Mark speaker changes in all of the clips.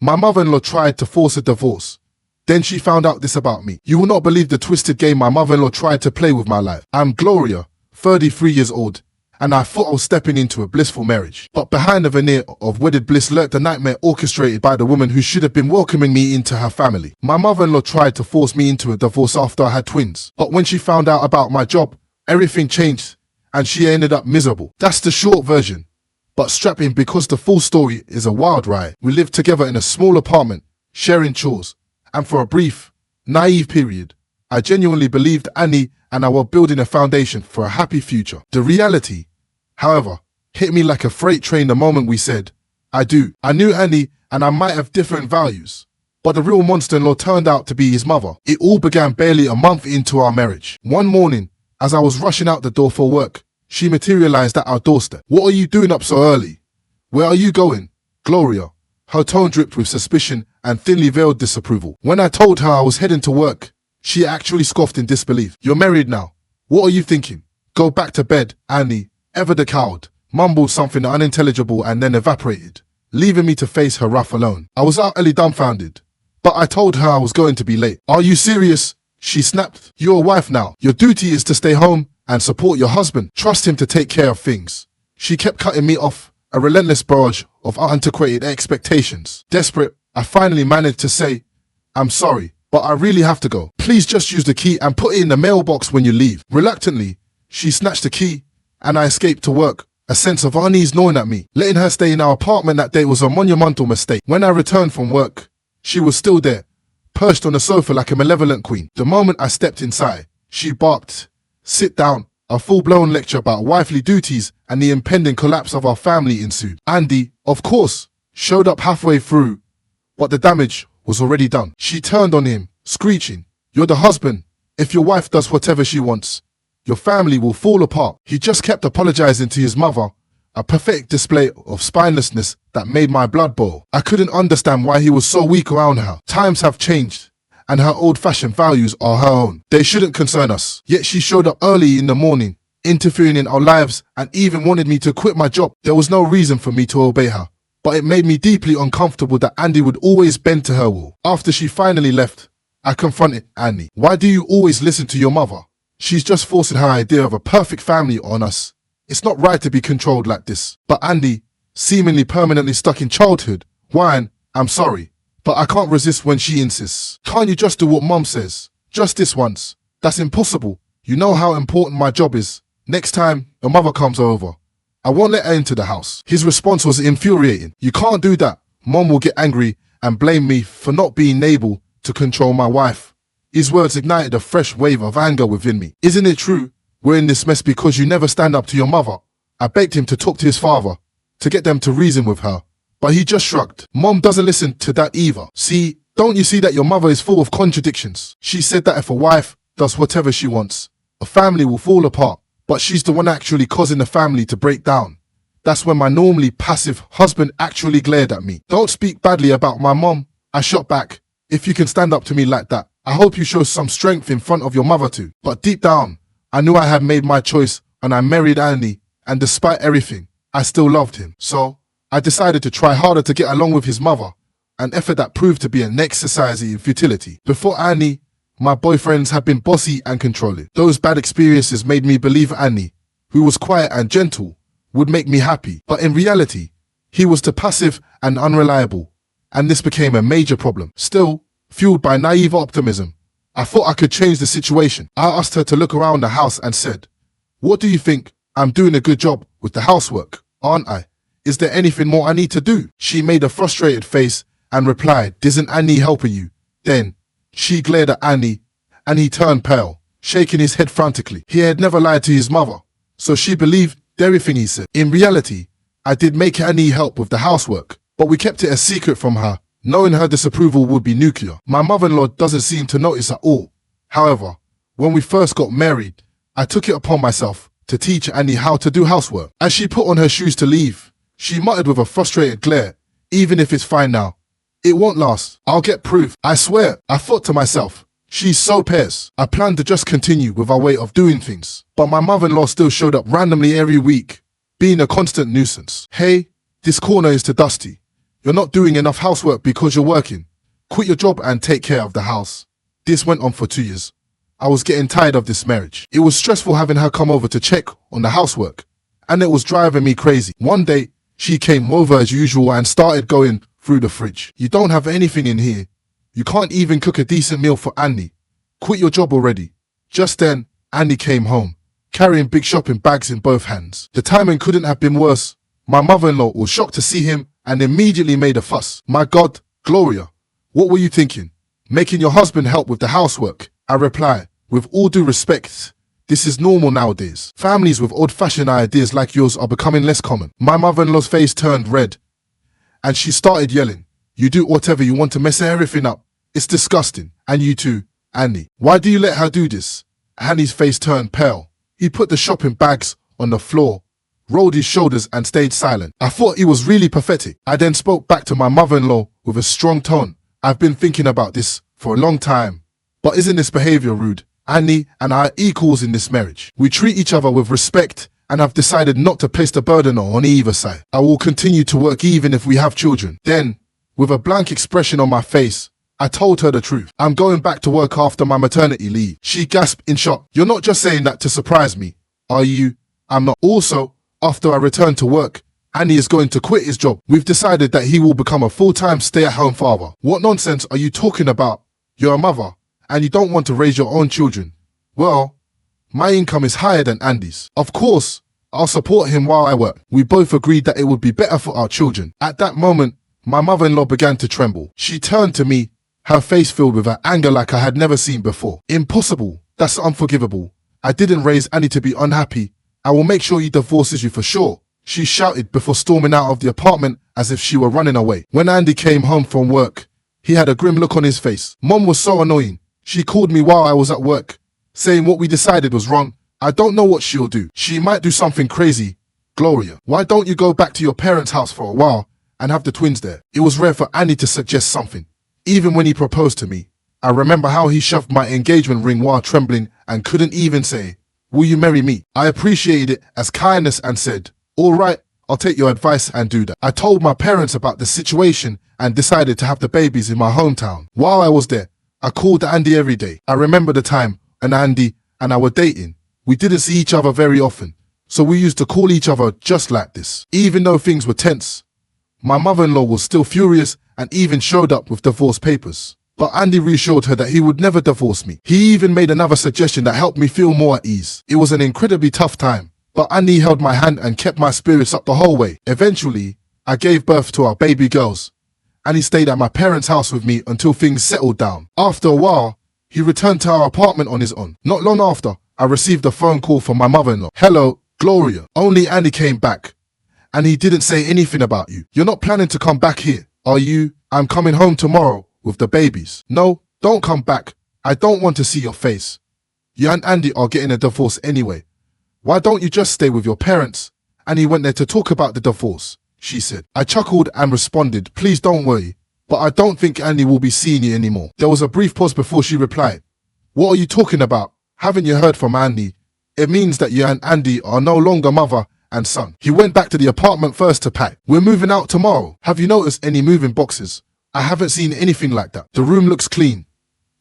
Speaker 1: My mother-in-law tried to force a divorce. Then she found out this about me. You will not believe the twisted game my mother-in-law tried to play with my life. I'm Gloria, 33 years old, and I thought I was stepping into a blissful marriage. But behind the veneer of wedded bliss lurked a nightmare orchestrated by the woman who should have been welcoming me into her family. My mother-in-law tried to force me into a divorce after I had twins. But when she found out about my job, everything changed and she ended up miserable. That's the short version. But strap in because the full story is a wild ride. We lived together in a small apartment, sharing chores. And for a brief, naive period, I genuinely believed Annie and I were building a foundation for a happy future. The reality, however, hit me like a freight train the moment we said, I do. I knew Annie and I might have different values, but the real monster-in-law turned out to be his mother. It all began barely a month into our marriage. One morning, as I was rushing out the door for work, she materialized at our doorstep. What are you doing up so early? Where are you going? Gloria. Her tone dripped with suspicion and thinly veiled disapproval. When I told her I was heading to work, she actually scoffed in disbelief. You're married now. What are you thinking? Go back to bed, Annie. Ever the coward, mumbled something unintelligible and then evaporated, leaving me to face her wrath alone. I was utterly dumbfounded, but I told her I was going to be late. Are you serious? She snapped. You're a wife now. Your duty is to stay home and support your husband. Trust him to take care of things. She kept cutting me off, a relentless barrage of antiquated expectations. Desperate, I finally managed to say, I'm sorry, but I really have to go. Please just use the key and put it in the mailbox when you leave. Reluctantly, she snatched the key and I escaped to work, a sense of unease gnawing at me. Letting her stay in our apartment that day was a monumental mistake. When I returned from work, she was still there, perched on the sofa like a malevolent queen. The moment I stepped inside, she barked, sit down. A full-blown lecture about wifely duties and the impending collapse of our family ensued. Andy, of course, showed up halfway through, but the damage was already done. She turned on him, screeching, you're the husband. If your wife does whatever she wants, your family will fall apart. He just kept apologizing to his mother, a pathetic display of spinelessness that made my blood boil. I couldn't understand why he was so weak around her. Times have changed, and her old-fashioned values are her own. They shouldn't concern us. Yet she showed up early in the morning, interfering in our lives and even wanted me to quit my job. There was no reason for me to obey her, but it made me deeply uncomfortable that Andy would always bend to her will. After she finally left, I confronted Annie. Why do you always listen to your mother? She's just forcing her idea of a perfect family on us. It's not right to be controlled like this. But Andy, seemingly permanently stuck in childhood, whined, I'm sorry, but I can't resist when she insists. Can't you just do what mom says? Just this once. That's impossible. You know how important my job is. Next time your mother comes over, I won't let her into the house. His response was infuriating. You can't do that. Mom will get angry and blame me for not being able to control my wife. His words ignited a fresh wave of anger within me. Isn't it true? We're in this mess because you never stand up to your mother. I begged him to talk to his father, to get them to reason with her. But he just shrugged. Mom doesn't listen to that either. See, don't you see that your mother is full of contradictions? She said that if a wife does whatever she wants, a family will fall apart. But she's the one actually causing the family to break down. That's when my normally passive husband actually glared at me. Don't speak badly about my mom, I shot back. If you can stand up to me like that, I hope you show some strength in front of your mother too. But deep down, I knew I had made my choice and I married Andy, and despite everything, I still loved him. So I decided to try harder to get along with his mother, an effort that proved to be an exercise in futility. Before Annie, my boyfriends had been bossy and controlling. Those bad experiences made me believe Annie, who was quiet and gentle, would make me happy. But in reality, he was too passive and unreliable, and this became a major problem. Still, fueled by naive optimism, I thought I could change the situation. I asked her to look around the house and said, what do you think? I'm doing a good job with the housework, aren't I? Is there anything more I need to do? She made a frustrated face and replied, isn't Annie helping you? Then she glared at Annie and he turned pale, shaking his head frantically. He had never lied to his mother, so she believed everything he said. In reality, I did make Annie help with the housework, but we kept it a secret from her, knowing her disapproval would be nuclear. My mother-in-law doesn't seem to notice at all. However, when we first got married, I took it upon myself to teach Annie how to do housework. As she put on her shoes to leave, she muttered with a frustrated glare, even if it's fine now, it won't last. I'll get proof. I swear. I thought to myself, she's so pairs. I planned to just continue with our way of doing things, but my mother-in-law still showed up randomly every week, being a constant nuisance. Hey, this corner is too dusty. You're not doing enough housework because you're working. Quit your job and take care of the house. This went on for 2 years. I was getting tired of this marriage. It was stressful having her come over to check on the housework, and it was driving me crazy. One day, she came over as usual and started going through the fridge. You don't have anything in here. You can't even cook a decent meal for Andy. Quit your job already. Just then, Andy came home, carrying big shopping bags in both hands. The timing couldn't have been worse. My mother-in-law was shocked to see him and immediately made a fuss. My God, Gloria, what were you thinking? Making your husband help with the housework? I reply, with all due respect, this is normal nowadays. Families with old-fashioned ideas like yours are becoming less common. My mother-in-law's face turned red, and she started yelling, you do whatever you want to mess everything up. It's disgusting. And you too, Andy. Why do you let her do this? Andy's face turned pale. He put the shopping bags on the floor, rolled his shoulders and stayed silent. I thought he was really pathetic. I then spoke back to my mother-in-law with a strong tone. I've been thinking about this for a long time. But isn't this behavior rude? Andy and I are equals in this marriage. We treat each other with respect and have decided not to place the burden on either side. I will continue to work even if we have children. Then, with a blank expression on my face, I told her the truth. I'm going back to work after my maternity leave. She gasped in shock. You're not just saying that to surprise me, are you? I'm not. Also, after I return to work, Andy is going to quit his job. We've decided that he will become a full-time stay-at-home father. What nonsense are you talking about? You're a mother, and you don't want to raise your own children. Well, my income is higher than Andy's. Of course, I'll support him while I work. We both agreed that it would be better for our children. At that moment, my mother-in-law began to tremble. She turned to me, her face filled with anger like I had never seen before. Impossible. That's unforgivable. I didn't raise Andy to be unhappy. I will make sure he divorces you for sure, she shouted before storming out of the apartment as if she were running away. When Andy came home from work, he had a grim look on his face. Mom was so annoying. She called me while I was at work, saying what we decided was wrong. I don't know what she'll do. She might do something crazy. Gloria, why don't you go back to your parents' house for a while and have the twins there? It was rare for Andy to suggest something. Even when he proposed to me, I remember how he shoved my engagement ring while trembling and couldn't even say, will you marry me? I appreciated it as kindness and said, all right, I'll take your advice and do that. I told my parents about the situation and decided to have the babies in my hometown. While I was there, I called Andy every day. I remember the time when Andy and I were dating. We didn't see each other very often, so we used to call each other just like this. Even though things were tense, my mother-in-law was still furious and even showed up with divorce papers. But Andy reassured her that he would never divorce me. He even made another suggestion that helped me feel more at ease. It was an incredibly tough time, but Andy held my hand and kept my spirits up the whole way. Eventually, I gave birth to our baby girls, and he stayed at my parents' house with me until things settled down. After a while, he returned to our apartment on his own. Not long after, I received a phone call from my mother-in-law. Hello, Gloria. Only Andy came back, and he didn't say anything about you. You're not planning to come back here, are you? I'm coming home tomorrow with the babies. No, don't come back. I don't want to see your face. You and Andy are getting a divorce anyway. Why don't you just stay with your parents? And he went there to talk about the divorce, she said. I chuckled and responded, please don't worry, but I don't think Andy will be seeing you anymore. There was a brief pause before she replied, what are you talking about? Haven't you heard from Andy? It means that you and Andy are no longer mother and son. He went back to the apartment first to pack. We're moving out tomorrow. Have you noticed any moving boxes? I haven't seen anything like that. The room looks clean,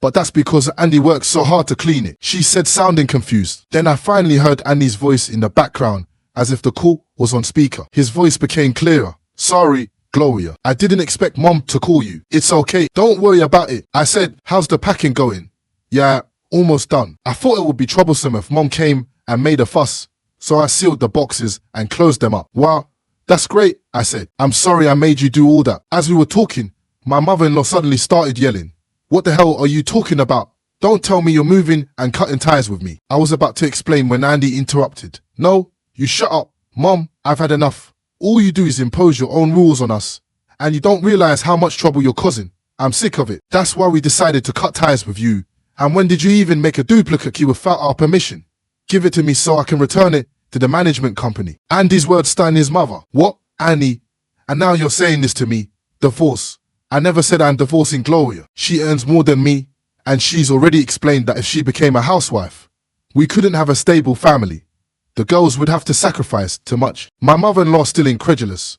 Speaker 1: but that's because Andy works so hard to clean it, she said, sounding confused. Then I finally heard Andy's voice in the background, as if the call was on speaker. His voice became clearer. Sorry, Gloria. I didn't expect Mom to call you. It's okay. Don't worry about it. I said, how's the packing going? Yeah, almost done. I thought it would be troublesome if Mom came and made a fuss, so I sealed the boxes and closed them up. Wow, that's great, I said. I'm sorry I made you do all that. As we were talking, my mother-in-law suddenly started yelling. What the hell are you talking about? Don't tell me you're moving and cutting ties with me. I was about to explain when Andy interrupted. No, you shut up. Mom, I've had enough. All you do is impose your own rules on us, and you don't realize how much trouble you're causing. I'm sick of it. That's why we decided to cut ties with you. And when did you even make a duplicate key without our permission? Give it to me so I can return it to the management company. Andy's words stung his mother. What? Annie? And now you're saying this to me? Divorce. I never said I'm divorcing Gloria. She earns more than me, and she's already explained that if she became a housewife, we couldn't have a stable family. The girls would have to sacrifice too much. My mother-in-law still incredulous.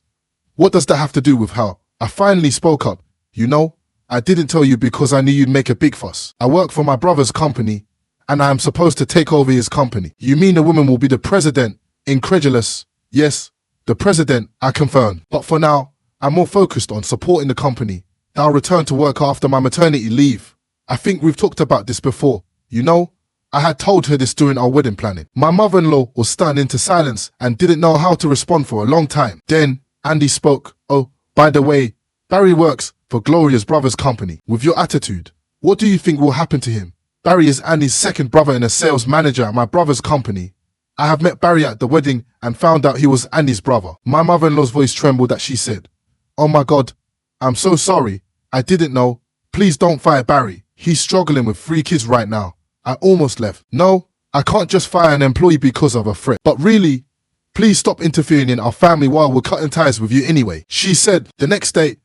Speaker 1: What does that have to do with her? I finally spoke up. You know, I didn't tell you because I knew you'd make a big fuss. I work for my brother's company, and I am supposed to take over his company. You mean the woman will be the president? Incredulous. Yes, the president, I confirm. But for now, I'm more focused on supporting the company. I'll return to work after my maternity leave. I think we've talked about this before. You know, I had told her this during our wedding planning. My mother-in-law was stunned into silence and didn't know how to respond for a long time. Then Andy spoke. Oh, by the way, Barry works for Gloria's brother's company. With your attitude, what do you think will happen to him? Barry is Andy's second brother and a sales manager at my brother's company. I have met Barry at the wedding and found out he was Andy's brother. My mother-in-law's voice trembled as she said, "Oh my God, I'm so sorry. I didn't know. Please don't fire Barry. He's struggling with 3 kids right now." I almost left. No, I can't just fire an employee because of a threat. But really, please stop interfering in our family while we're cutting ties with you anyway. She said. The next day,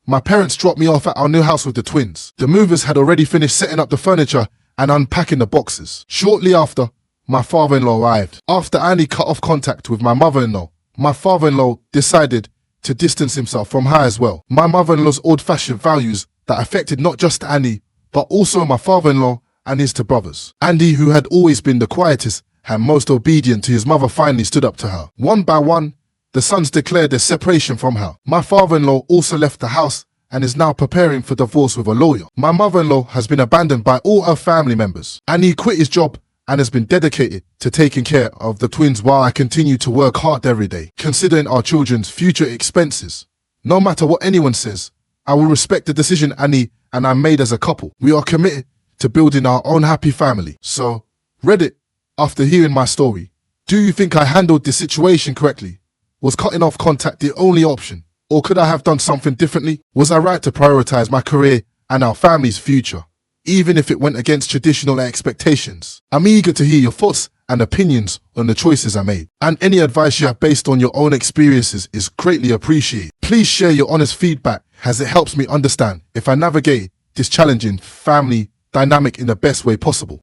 Speaker 1: my parents dropped me off at our new house with the twins. The movers had already finished setting up the furniture and unpacking the boxes. Shortly after, my father-in-law arrived. After Andy cut off contact with my mother-in-law, my father-in-law decided to distance himself from her as well. My mother-in-law's old-fashioned values that affected not just Andy, but also my father-in-law and his 2 brothers. Andy, who had always been the quietest and most obedient to his mother, finally stood up to her. One by one, the sons declared their separation from her. My father-in-law also left the house and is now preparing for divorce with a lawyer. My mother-in-law has been abandoned by all her family members. Andy quit his job and has been dedicated to taking care of the twins while I continue to work hard every day, considering our children's future expenses. No matter what anyone says, I will respect the decision Annie and I made as a couple. We are committed to building our own happy family. So, Reddit, after hearing my story, do you think I handled this situation correctly? Was cutting off contact the only option? Or could I have done something differently? Was I right to prioritize my career and our family's future, even if it went against traditional expectations? I'm eager to hear your thoughts and opinions on the choices I made. And any advice you have based on your own experiences is greatly appreciated. Please share your honest feedback as it helps me understand if I navigate this challenging family dynamic in the best way possible.